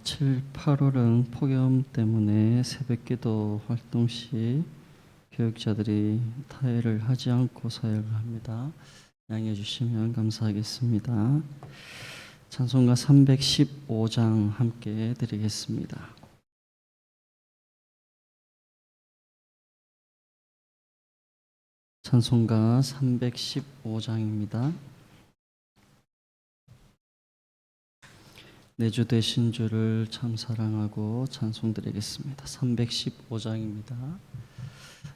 7, 8월은 폭염 때문에 새벽기도 활동 시 교육자들이 타협을 하지 않고 사역을 합니다. 양해해 주시면 감사하겠습니다. 찬송가 315장 함께 드리겠습니다. 찬송가 315장입니다. 내 주 되신 주를 참 사랑하고 찬송드리겠습니다. 315장입니다.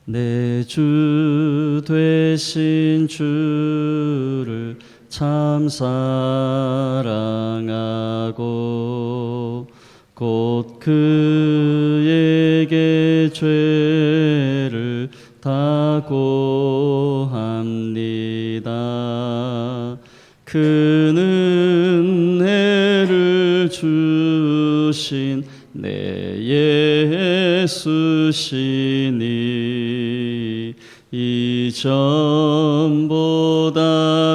내 주 되신 주를 참 사랑하고 곧 그에게 죄를 다 고합니다. 그는 은혜를 주신 내 예수시니 이전보다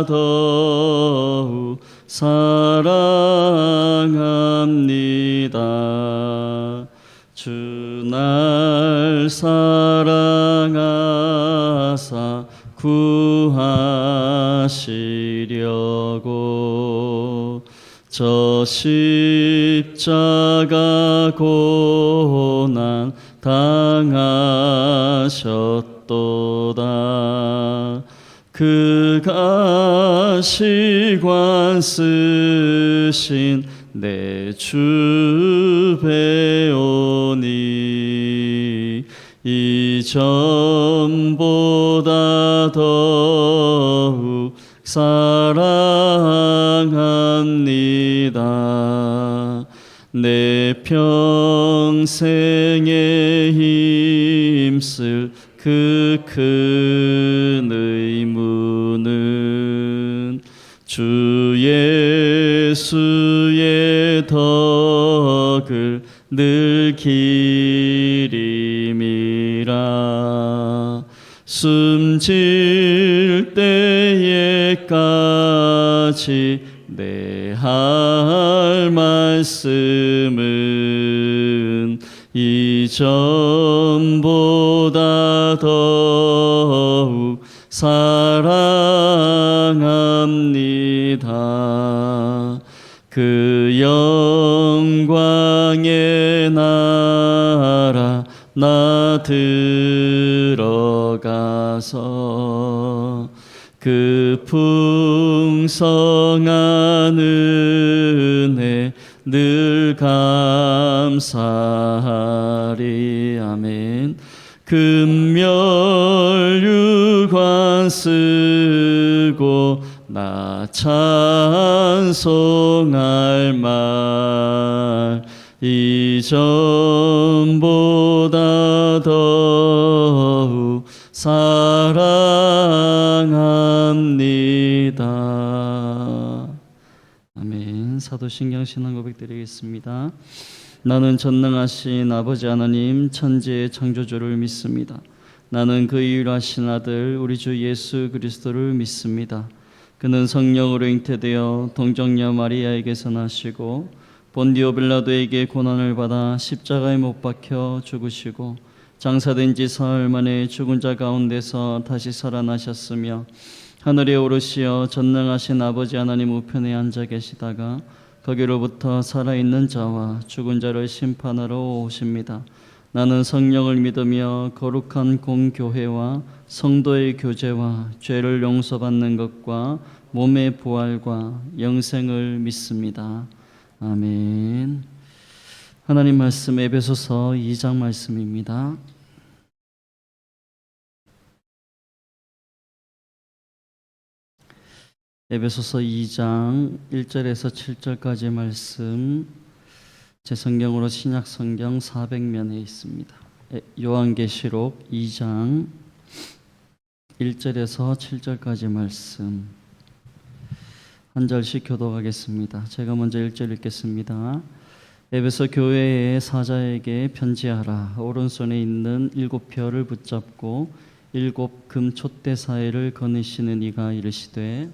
더욱 사랑합니다. 주 날 사랑하사 구하시려고 저 십자가 고난 당하셨도다. 그가 시관 쓰신 내 주 배우니 이전보다 더욱 사랑합니다. 내 평생에 힘쓸 그 큰 의무는 주 예수의 덕을 늘 기림이라. 숨질 때에까지 내 할 말씀은 이전보다 더욱 사랑합니다. 그 영광의 나라 나 들어가서 그 풍성한 은혜 늘 감사하리. 아멘. 금멸유관 쓰고 나 찬송할 말 이전보다 더욱 사랑합니다. 아멘. 사도신경 신앙 고백 드리겠습니다. 나는 전능하신 아버지 하나님 천지의 창조주를 믿습니다. 나는 그 유일하신 아들 우리 주 예수 그리스도를 믿습니다. 그는 성령으로 잉태되어 동정녀 마리아에게서 나시고 본디오 빌라도에게 고난을 받아 십자가에 못 박혀 죽으시고 장사된 지 사흘 만에 죽은 자 가운데서 다시 살아나셨으며 하늘에 오르시어 전능하신 아버지 하나님 우편에 앉아 계시다가 거기로부터 살아있는 자와 죽은 자를 심판하러 오십니다. 나는 성령을 믿으며 거룩한 공교회와 성도의 교제와 죄를 용서받는 것과 몸의 부활과 영생을 믿습니다. 아멘. 하나님 말씀 에베소서 2장 말씀입니다. 에베소서 2장 1절에서 7절까지 말씀 제 성경으로 신약 성경 400면에 있습니다. 요한계시록 2장 1절에서 7절까지 말씀 한 절씩 교독하겠습니다. 제가 먼저 1절 읽겠습니다. 에베소 교회의 사자에게 편지하라. 오른손에 있는 7별을 붙잡고 7 금 촛대 사이를 거느시는 이가 이르시되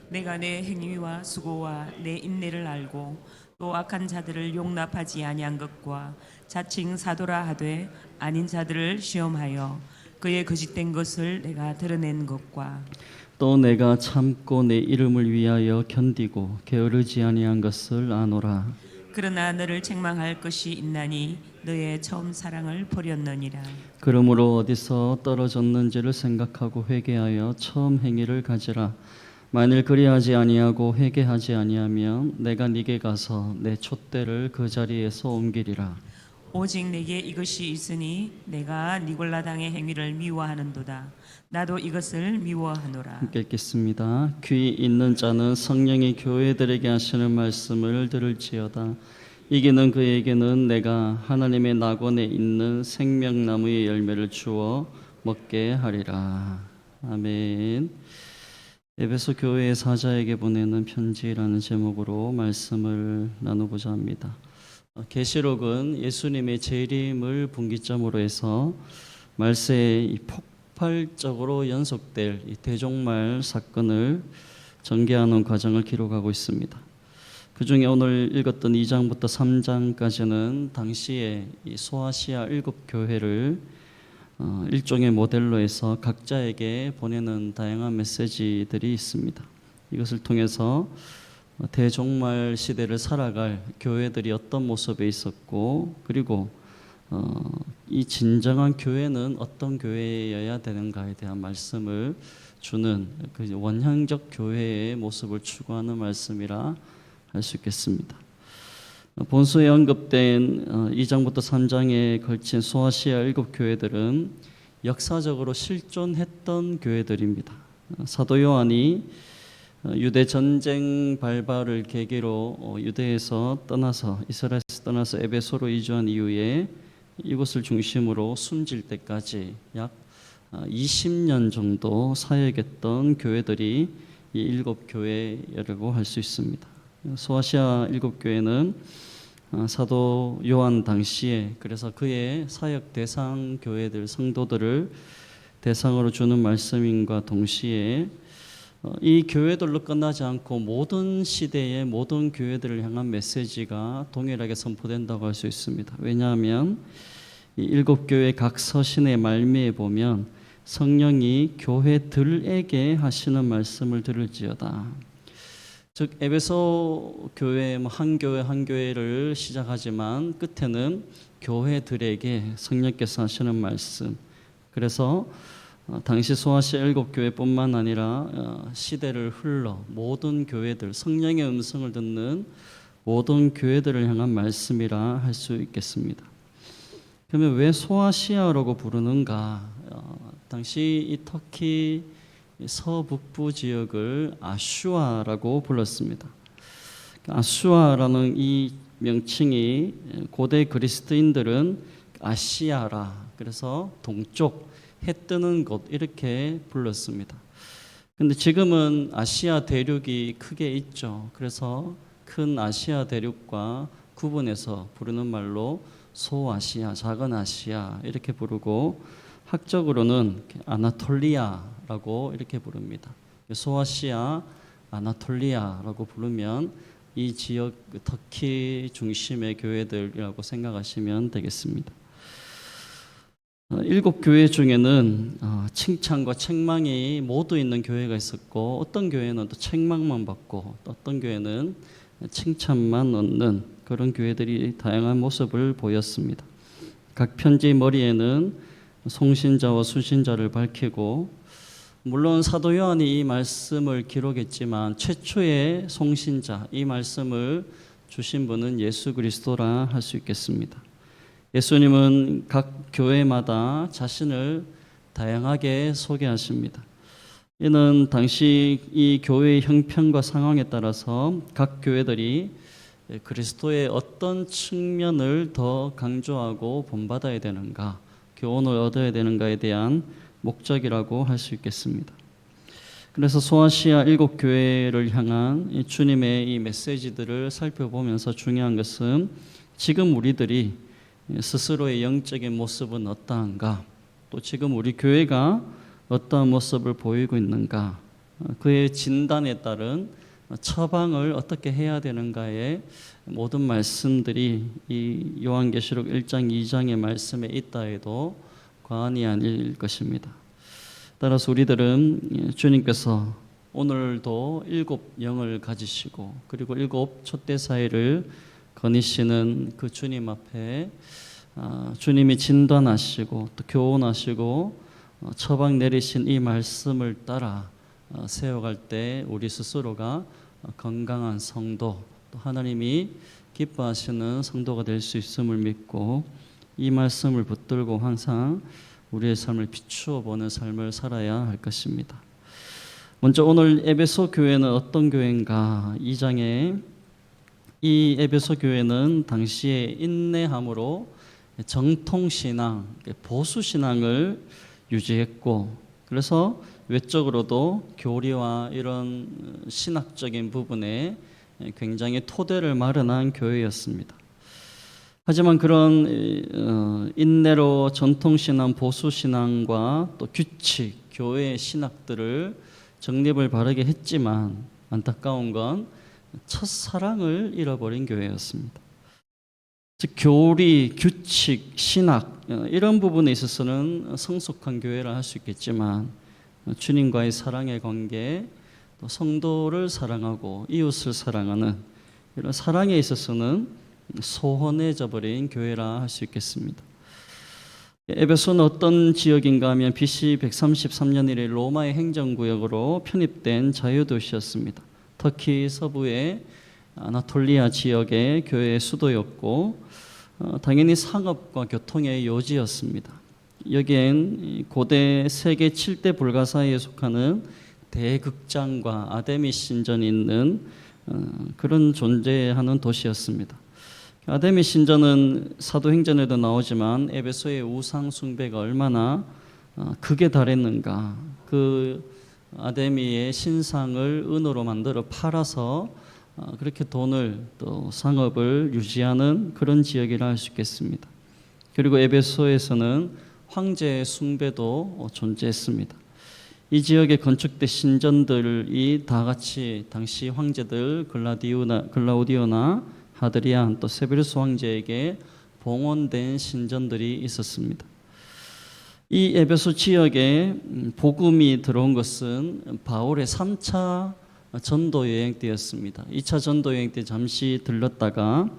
내가 내 행위와 수고와 내 인내를 알고 또 악한 자들을 용납하지 아니한 것과 자칭 사도라 하되 아닌 자들을 시험하여 그의 거짓된 것을 내가 드러낸 것과 또 내가 참고 내 이름을 위하여 견디고 게으르지 아니한 것을 아노라. 그러나 너를 책망할 것이 있나니 너의 처음 사랑을 버렸느니라. 그러므로 어디서 떨어졌는지를 생각하고 회개하여 처음 행위를 가지라. 만일 그리하지 아니하고 회개하지 아니하면 내가 네게 가서 내 촛대를 그 자리에서 옮기리라. 오직 내게 이것이 있으니 내가 니골라당의 행위를 미워하는도다. 나도 이것을 미워하노라. 함께 읽겠습니다. 귀 있는 자는 성령이 교회들에게 하시는 말씀을 들을지어다. 이기는 그에게는 내가 하나님의 낙원에 있는 생명나무의 열매를 주어 먹게 하리라. 아멘. 에베소 교회의 사자에게 보내는 편지라는 제목으로 말씀을 나누고자 합니다. 계시록은 예수님의 재림을 분기점으로 해서 말세의 폭발적으로 연속될 이 대종말 사건을 전개하는 과정을 기록하고 있습니다. 그 중에 오늘 읽었던 2장부터 3장까지는 당시에 이 소아시아 7교회를 일종의 모델로 해서 각자에게 보내는 다양한 메시지들이 있습니다. 이것을 통해서 대종말 시대를 살아갈 교회들이 어떤 모습에 있었고, 그리고 이 진정한 교회는 어떤 교회여야 되는가에 대한 말씀을 주는 그 원형적 교회의 모습을 추구하는 말씀이라 할 수 있겠습니다. 본서에 언급된 2장부터 3장에 걸친 소아시아 7교회들은 역사적으로 실존했던 교회들입니다. 사도 요한이 유대 전쟁 발발을 계기로 유대에서 떠나서 이스라엘에서 떠나서 에베소로 이주한 이후에 이곳을 중심으로 숨질 때까지 약 20년 정도 사역했던 교회들이 이 7교회라고 할 수 있습니다. 소아시아 7교회는 사도 요한 당시에 그래서 그의 사역 대상 교회들 성도들을 대상으로 주는 말씀인과 동시에 이 교회들로 끝나지 않고 모든 시대의 모든 교회들을 향한 메시지가 동일하게 선포된다고 할 수 있습니다. 왜냐하면 이 7교회 각 서신의 말미에 보면 성령이 교회들에게 하시는 말씀을 들을지어다. 즉 에베소 교회 한 교회 한 교회를 시작하지만 끝에는 교회들에게 성령께서 하시는 말씀. 그래서 당시 소아시아 7교회뿐만 아니라 시대를 흘러 모든 교회들 성령의 음성을 듣는 모든 교회들을 향한 말씀이라 할 수 있겠습니다. 그러면 왜 소아시아라고 부르는가? 당시 이 터키 서북부 지역을 아슈아라고 불렀습니다. 아슈아라는 이 명칭이 고대 그리스도인들은 아시아라, 그래서 동쪽 해 뜨는 곳 이렇게 불렀습니다. 근데 지금은 아시아 대륙이 크게 있죠. 그래서 큰 아시아 대륙과 구분해서 부르는 말로 소아시아, 작은 아시아 이렇게 부르고, 학적으로는 아나톨리아라고 이렇게 부릅니다. 소아시아, 아나톨리아라고 부르면 이 지역 터키 중심의 교회들이라고 생각하시면 되겠습니다. 7교회 중에는 칭찬과 책망이 모두 있는 교회가 있었고, 어떤 교회는 또 책망만 받고 어떤 교회는 칭찬만 얻는 그런 교회들이 다양한 모습을 보였습니다. 각 편지 머리에는 송신자와 수신자를 밝히고, 물론 사도 요한이 이 말씀을 기록했지만 최초의 송신자, 이 말씀을 주신 분은 예수 그리스도라 할 수 있겠습니다. 예수님은 각 교회마다 자신을 다양하게 소개하십니다. 이는 당시 이 교회의 형편과 상황에 따라서 각 교회들이 그리스도의 어떤 측면을 더 강조하고 본받아야 되는가, 교훈을 얻어야 되는가에 대한 목적이라고 할 수 있겠습니다. 그래서 소아시아 7교회를 향한 이 주님의 이 메시지들을 살펴보면서 중요한 것은 지금 우리들이 스스로의 영적인 모습은 어떠한가, 또 지금 우리 교회가 어떠한 모습을 보이고 있는가, 그의 진단에 따른 처방을 어떻게 해야 되는가의 모든 말씀들이 이 요한계시록 1장 2장의 말씀에 있다 해도 과언이 아닐 것입니다. 따라서 우리들은 주님께서 오늘도 7 영을 가지시고 그리고 7 촛대 사이를 거니시는 그 주님 앞에 주님이 진단하시고 또 교훈하시고 처방 내리신 이 말씀을 따라 세워갈 때 우리 스스로가 건강한 성도, 또 하나님이 기뻐하시는 성도가 될 수 있음을 믿고 이 말씀을 붙들고 항상 우리의 삶을 비추어 보는 삶을 살아야 할 것입니다. 먼저 오늘 에베소 교회는 어떤 교회인가? 2장에 이 에베소 교회는 당시에 인내함으로 정통신앙, 보수신앙을 유지했고, 그래서 외적으로도 교리와 이런 신학적인 부분에 굉장히 토대를 마련한 교회였습니다. 하지만 그런 인내로 전통신앙, 보수신앙과 또 규칙, 교회의 신학들을 정립을 바르게 했지만 안타까운 건 첫사랑을 잃어버린 교회였습니다. 즉 교리, 규칙, 신학 이런 부분에 있어서는 성숙한 교회라 할 수 있겠지만 주님과의 사랑의 관계, 또 성도를 사랑하고 이웃을 사랑하는 이런 사랑에 있어서는 소원해져 버린 교회라 할 수 있겠습니다. 에베소는 어떤 지역인가 하면 BC 133년 이래 로마의 행정구역으로 편입된 자유도시였습니다. 터키 서부의 아나톨리아 지역의 교회의 수도였고 당연히 상업과 교통의 요지였습니다. 여기엔 고대 세계 7대 불가사에 속하는 대극장과 아데미 신전이 있는 그런 존재하는 도시였습니다. 아데미 신전은 사도행전에도 나오지만 에베소의 우상 숭배가 얼마나 극에 달했는가. 그 아데미의 신상을 은으로 만들어 팔아서 그렇게 돈을 또 상업을 유지하는 그런 지역이라 할 수 있겠습니다. 그리고 에베소에서는 황제의 숭배도 존재했습니다. 이 지역에 건축된 신전들이 다 같이 당시 황제들 글라우디오나 하드리안 또 세베르스 황제에게 봉헌된 신전들이 있었습니다. 이 에베소 지역에 복음이 들어온 것은 바울의 3차 전도 여행 때였습니다. 2차 전도 여행 때 잠시 들렀다가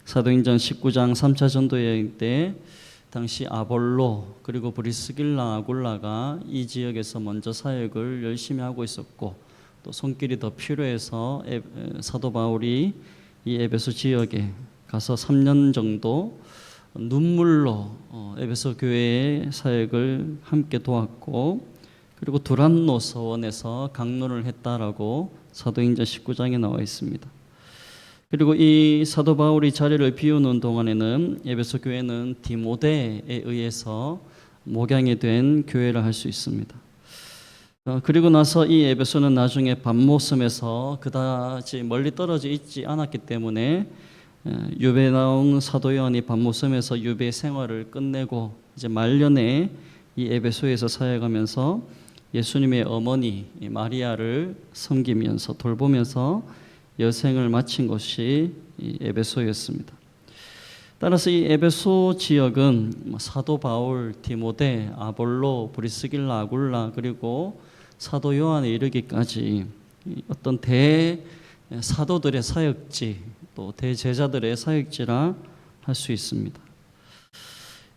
사도행전 19장 3차 전도 여행 때 당시 아볼로 그리고 브리스길라 아굴라가 이 지역에서 먼저 사역을 열심히 하고 있었고 또 손길이 더 필요해서 사도 바울이 이 에베소 지역에 가서 3년 정도 눈물로 에베소 교회의 사역을 함께 도왔고 그리고 두란노 서원에서 강론을 했다라고 사도행전 19장에 나와 있습니다. 그리고 이 사도 바울이 자리를 비우는 동안에는 에베소 교회는 디모데에 의해서 목양이 된 교회라 할 수 있습니다. 그리고 나서 이 에베소는 나중에 밤모섬에서 그다지 멀리 떨어져 있지 않았기 때문에 유배 나온 사도 요한이 밤모섬에서 유배 생활을 끝내고 이제 말년에 이 에베소에서 사역하면서 예수님의 어머니 마리아를 섬기면서 돌보면서 여생을 마친 곳이 이 에베소였습니다. 따라서 이 에베소 지역은 사도 바울, 디모데, 아볼로, 브리스길라, 아굴라 그리고 사도 요한에 이르기까지 어떤 대사도들의 사역지 또 대제자들의 사역지라 할 수 있습니다.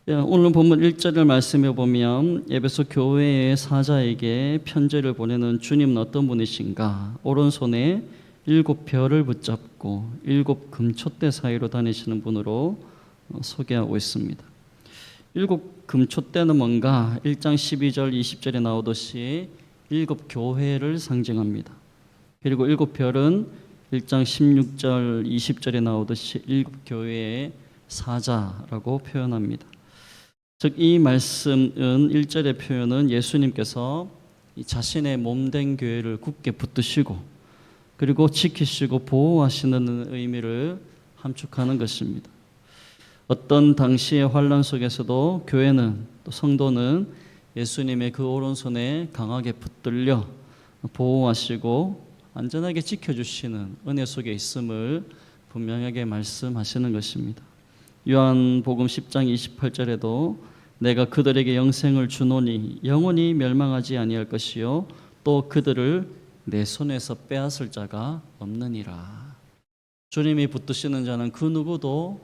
오늘 본문 1절을 말씀해 보면 에베소 교회의 사자에게 편지를 보내는 주님은 어떤 분이신가? 오른손에 7 별을 붙잡고 7 금촛대 사이로 다니시는 분으로 소개하고 있습니다. 7 금촛대는 뭔가? 1장 12절 20절에 나오듯이 7 교회를 상징합니다. 그리고 7 별은 1장 16절 20절에 나오듯이 7 교회의 사자라고 표현합니다. 즉 이 말씀은 1절의 표현은 예수님께서 자신의 몸된 교회를 굳게 붙드시고 그리고 지키시고 보호하시는 의미를 함축하는 것입니다. 어떤 당시의 환란 속에서도 교회는 또 성도는 예수님의 그 오른손에 강하게 붙들려 보호하시고 안전하게 지켜주시는 은혜 속에 있음을 분명하게 말씀하시는 것입니다. 요한복음 10장 28절에도 내가 그들에게 영생을 주노니 영원히 멸망하지 아니할 것이요 또 그들을 내 손에서 빼앗을 자가 없느니라. 주님이 붙드시는 자는 그 누구도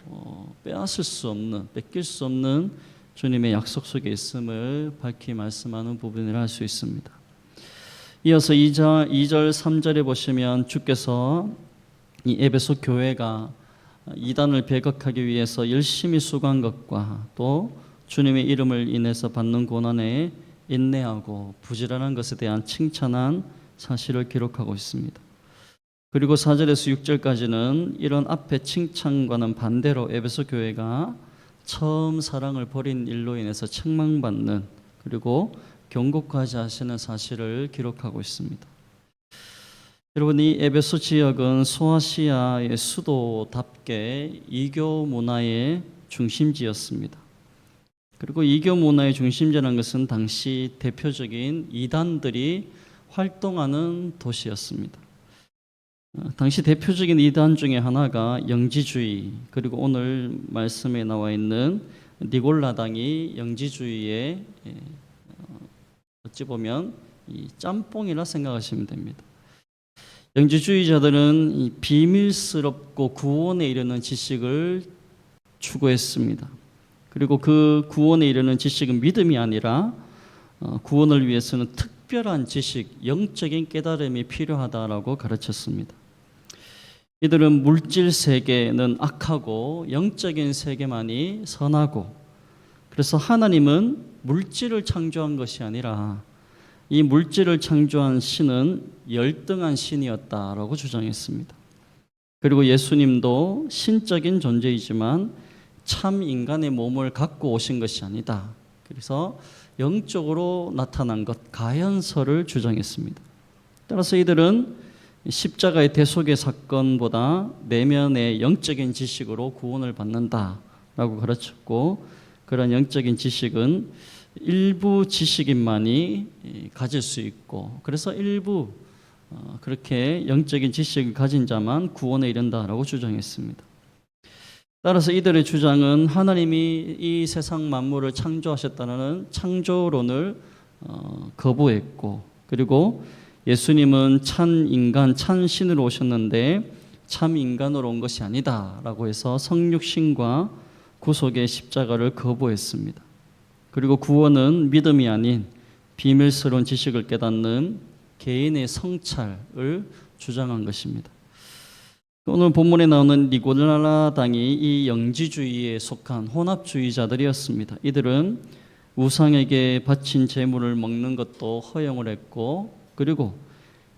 빼앗을 수 없는, 뺏길 수 없는 주님의 약속 속에 있음을 밝히 말씀하는 부분이라 할 수 있습니다. 이어서 2절, 3절에 보시면 주께서 이 에베소 교회가 이단을 배격하기 위해서 열심히 수고한 것과 또 주님의 이름을 인해서 받는 고난에 인내하고 부지런한 것에 대한 칭찬한 사실을 기록하고 있습니다. 그리고 4절에서 6절까지는 이런 앞에 칭찬과는 반대로 에베소 교회가 처음 사랑을 버린 일로 인해서 책망받는 그리고 경고까지 하시는 사실을 기록하고 있습니다. 여러분, 이 에베소 지역은 소아시아의 수도답게 이교 문화의 중심지였습니다. 그리고 이교 문화의 중심지라는 것은 당시 대표적인 이단들이 활동하는 도시였습니다. 당시 대표적인 이단 중에 하나가 영지주의, 그리고 오늘 말씀에 나와 있는 니골라당이 영지주의의 어찌 보면 이 짬뽕이라 생각하시면 됩니다. 영지주의자들은 이 비밀스럽고 구원에 이르는 지식을 추구했습니다. 그리고 그 구원에 이르는 지식은 믿음이 아니라 구원을 위해서는 특별한 지식, 영적인 깨달음이 필요하다라고 가르쳤습니다. 이들은 물질 세계는 악하고 영적인 세계만이 선하고, 그래서 하나님은 물질을 창조한 것이 아니라 이 물질을 창조한 신은 열등한 신이었다라고 주장했습니다. 그리고 예수님도 신적인 존재이지만 참 인간의 몸을 갖고 오신 것이 아니다. 그래서 영적으로 나타난 것, 가현설을 주장했습니다. 따라서 이들은 십자가의 대속의 사건보다 내면의 영적인 지식으로 구원을 받는다라고 가르쳤고, 그런 영적인 지식은 일부 지식인만이 가질 수 있고, 그래서 일부 그렇게 영적인 지식을 가진 자만 구원에 이른다라고 주장했습니다. 따라서 이들의 주장은 하나님이 이 세상 만물을 창조하셨다는 창조론을 거부했고, 그리고 예수님은 참 인간, 참 신으로 오셨는데 참 인간으로 온 것이 아니다라고 해서 성육신과 구속의 십자가를 거부했습니다. 그리고 구원은 믿음이 아닌 비밀스러운 지식을 깨닫는 개인의 성찰을 주장한 것입니다. 오늘 본문에 나오는 니골라당이 이 영지주의에 속한 혼합주의자들이었습니다. 이들은 우상에게 바친 제물을 먹는 것도 허용을 했고, 그리고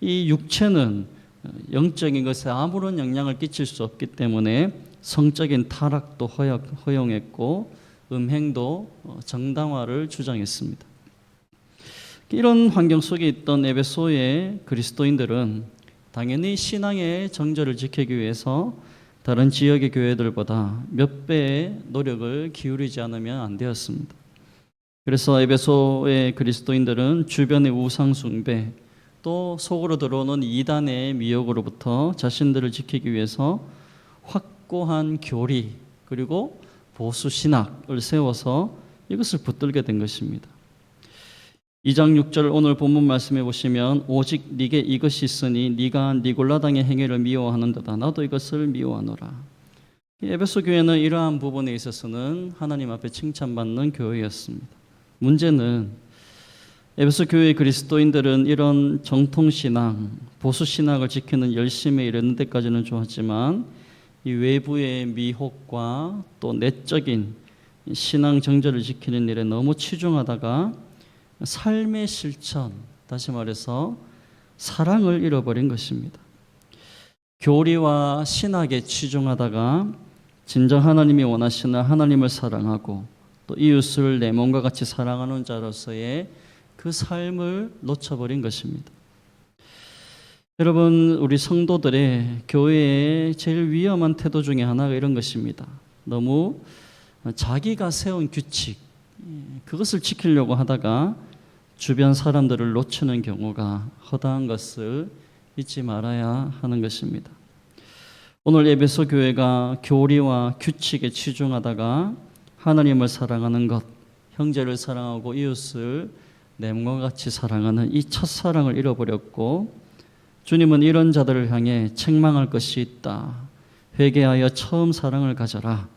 이 육체는 영적인 것에 아무런 영향을 끼칠 수 없기 때문에 성적인 타락도 허용했고 음행도 정당화를 주장했습니다. 이런 환경 속에 있던 에베소의 그리스도인들은 당연히 신앙의 정절을 지키기 위해서 다른 지역의 교회들보다 몇 배의 노력을 기울이지 않으면 안 되었습니다. 그래서 에베소의 그리스도인들은 주변의 우상 숭배, 또 속으로 들어오는 이단의 미혹으로부터 자신들을 지키기 위해서 확고한 교리 그리고 보수 신학을 세워서 이것을 붙들게 된 것입니다. 2장 6절 오늘 본문 말씀해 보시면 오직 네게 이것이 있으니 네가 니골라당의 행위를 미워하는도다. 나도 이것을 미워하노라. 에베소 교회는 이러한 부분에 있어서는 하나님 앞에 칭찬받는 교회였습니다. 문제는 에베소 교회의 그리스도인들은 이런 정통신앙, 보수신학을 지키는 열심에 이르는 데까지는 좋았지만 이 외부의 미혹과 또 내적인 신앙 정절을 지키는 일에 너무 치중하다가 삶의 실천, 다시 말해서 사랑을 잃어버린 것입니다. 교리와 신학에 치중하다가 진정 하나님이 원하시는 하나님을 사랑하고 또 이웃을 내 몸과 같이 사랑하는 자로서의 그 삶을 놓쳐버린 것입니다. 여러분, 우리 성도들의 교회의 제일 위험한 태도 중에 하나가 이런 것입니다. 너무 자기가 세운 규칙, 그것을 지키려고 하다가 주변 사람들을 놓치는 경우가 허다한 것을 잊지 말아야 하는 것입니다. 오늘 에베소 교회가 교리와 규칙에 치중하다가 하나님을 사랑하는 것, 형제를 사랑하고 이웃을 내 몸과 같이 사랑하는 이 첫사랑을 잃어버렸고, 주님은 이런 자들을 향해 책망할 것이 있다. 회개하여 처음 사랑을 가져라.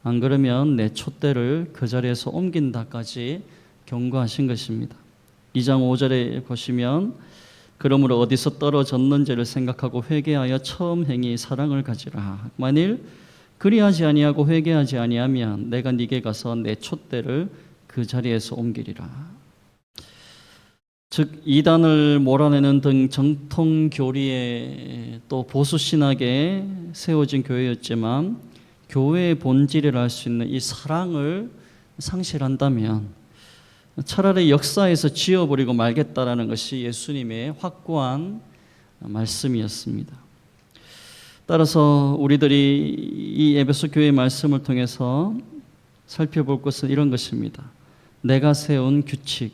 안 그러면 내 촛대를 그 자리에서 옮긴다까지 경고하신 것입니다. 2장 5절에 보시면 그러므로 어디서 떨어졌는지를 생각하고 회개하여 처음 행히 사랑을 가지라. 만일 그리하지 아니하고 회개하지 아니하면 내가 네게 가서 내 촛대를 그 자리에서 옮기리라. 즉 이단을 몰아내는 등 정통 교리에 또 보수 신학에 세워진 교회였지만 교회의 본질이라 할 수 있는 이 사랑을 상실한다면 차라리 역사에서 지워버리고 말겠다라는 것이 예수님의 확고한 말씀이었습니다. 따라서 우리들이 이 에베소 교회의 말씀을 통해서 살펴볼 것은 이런 것입니다. 내가 세운 규칙,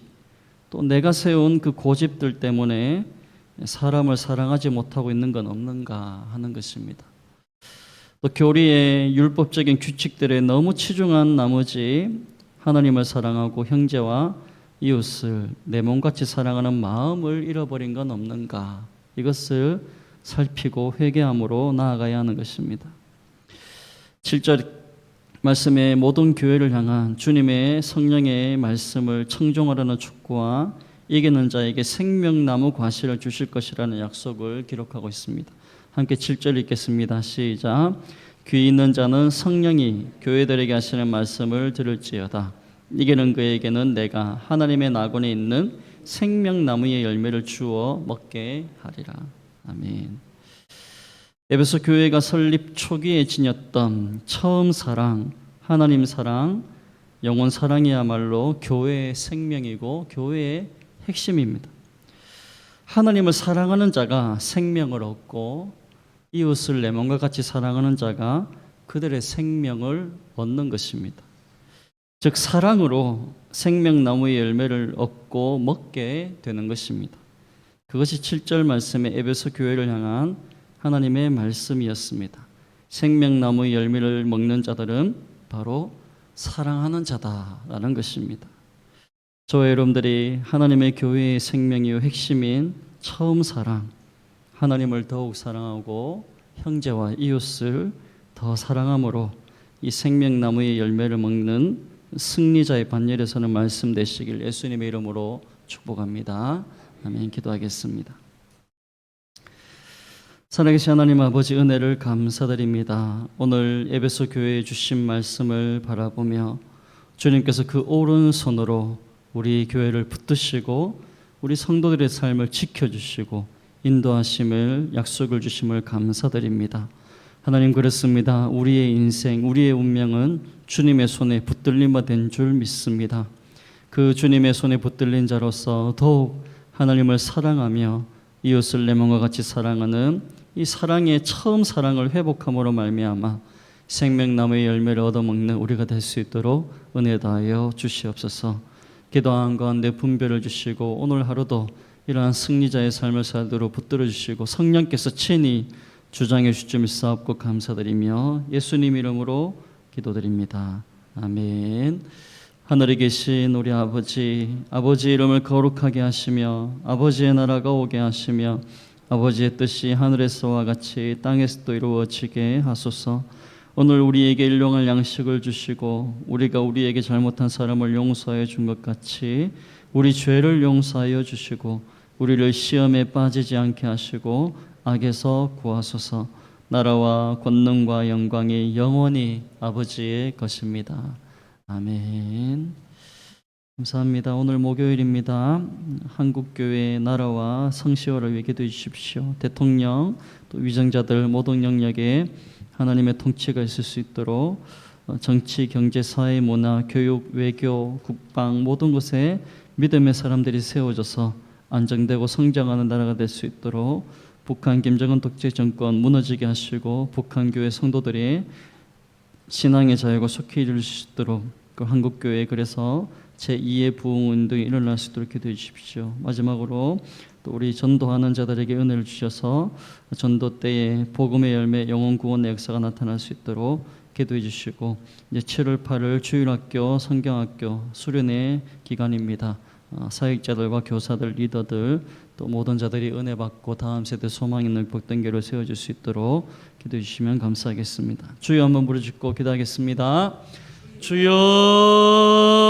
또 내가 세운 그 고집들 때문에 사람을 사랑하지 못하고 있는 건 없는가 하는 것입니다. 또 교리의 율법적인 규칙들에 너무 치중한 나머지 하나님을 사랑하고 형제와 이웃을 내 몸같이 사랑하는 마음을 잃어버린 건 없는가, 이것을 살피고 회개함으로 나아가야 하는 것입니다. 7절 말씀에 모든 교회를 향한 주님의 성령의 말씀을 청종하라는 축구와 이기는 자에게 생명나무 과실을 주실 것이라는 약속을 기록하고 있습니다. 함께 7절 읽겠습니다. 시작. 귀 있는 자는 성령이 교회들에게 하시는 말씀을 들을지어다. 이기는 그에게는 내가 하나님의 낙원에 있는 생명나무의 열매를 주어 먹게 하리라. 아멘. 에베소 교회가 설립 초기에 지녔던 처음 사랑, 하나님 사랑, 영혼 사랑이야말로 교회의 생명이고 교회의 핵심입니다. 하나님을 사랑하는 자가 생명을 얻고 이웃을 내 몸과 같이 사랑하는 자가 그들의 생명을 얻는 것입니다. 즉 사랑으로 생명나무의 열매를 얻고 먹게 되는 것입니다. 그것이 7절 말씀의 에베소 교회를 향한 하나님의 말씀이었습니다. 생명나무의 열매를 먹는 자들은 바로 사랑하는 자다라는 것입니다. 저와 여러분들이 하나님의 교회의 생명이요 핵심인 처음 사랑, 하나님을 더욱 사랑하고 형제와 이웃을 더 사랑함으로 이 생명나무의 열매를 먹는 승리자의 반열에 서는 말씀 되시길 예수님의 이름으로 축복합니다. 아멘. 기도하겠습니다. 살아계신 하나님 아버지, 은혜를 감사드립니다. 오늘 에베소 교회에 주신 말씀을 바라보며 주님께서 그 오른손으로 우리 교회를 붙드시고 우리 성도들의 삶을 지켜주시고 인도하심을 약속을 주심을 감사드립니다. 하나님, 그렇습니다. 우리의 인생, 우리의 운명은 주님의 손에 붙들림 된 줄 믿습니다. 그 주님의 손에 붙들린 자로서 더욱 하나님을 사랑하며 이웃을 내 몸과 같이 사랑하는 이 사랑의 처음 사랑을 회복함으로 말미암아 생명나무의 열매를 얻어먹는 우리가 될 수 있도록 은혜 다하여 주시옵소서. 기도한 가운데 분별을 주시고 오늘 하루도 이러한 승리자의 삶을 살도록 붙들어 주시고 성령께서 친히 주장해 주실 믿사옵고 감사드리며 예수님 이름으로 기도드립니다. 아멘. 하늘에 계신 우리 아버지, 아버지의 이름을 거룩하게 하시며 아버지의 나라가 오게 하시며 아버지의 뜻이 하늘에서와 같이 땅에서도 이루어지게 하소서. 오늘 우리에게 일용할 양식을 주시고 우리가 우리에게 잘못한 사람을 용서하여 준 것 같이 우리 죄를 용서하여 주시고 우리를 시험에 빠지지 않게 하시고 악에서 구하소서. 나라와 권능과 영광이 영원히 아버지의 것입니다. 아멘. 감사합니다. 오늘 목요일입니다. 한국교회 나라와 성시호를 위해 기도해 주십시오. 대통령 또 위정자들 모든 영역에 하나님의 통치가 있을 수 있도록 정치, 경제, 사회, 문화, 교육, 외교, 국방 모든 곳에 믿음의 사람들이 세워져서 안정되고 성장하는 나라가 될 수 있도록 북한 김정은 독재 정권 무너지게 하시고 북한 교회 성도들이 신앙의 자유가 속히 이룰 수 있도록 그 한국교회 그래서 제2의 부흥운동이 일어날 수 있도록 기도해 주십시오. 마지막으로 또 우리 전도하는 자들에게 은혜를 주셔서 전도 때에 복음의 열매, 영혼 구원의 역사가 나타날 수 있도록 기도해 주시고, 이제 7월 8일 주일학교, 성경학교 수련회 기간입니다. 사역자들과 교사들, 리더들 또 모든 자들이 은혜 받고 다음 세대 소망 있는 복된교를 세워줄 수 있도록 기도해 주시면 감사하겠습니다. 주여 한번 부르짖고 기도하겠습니다. 주여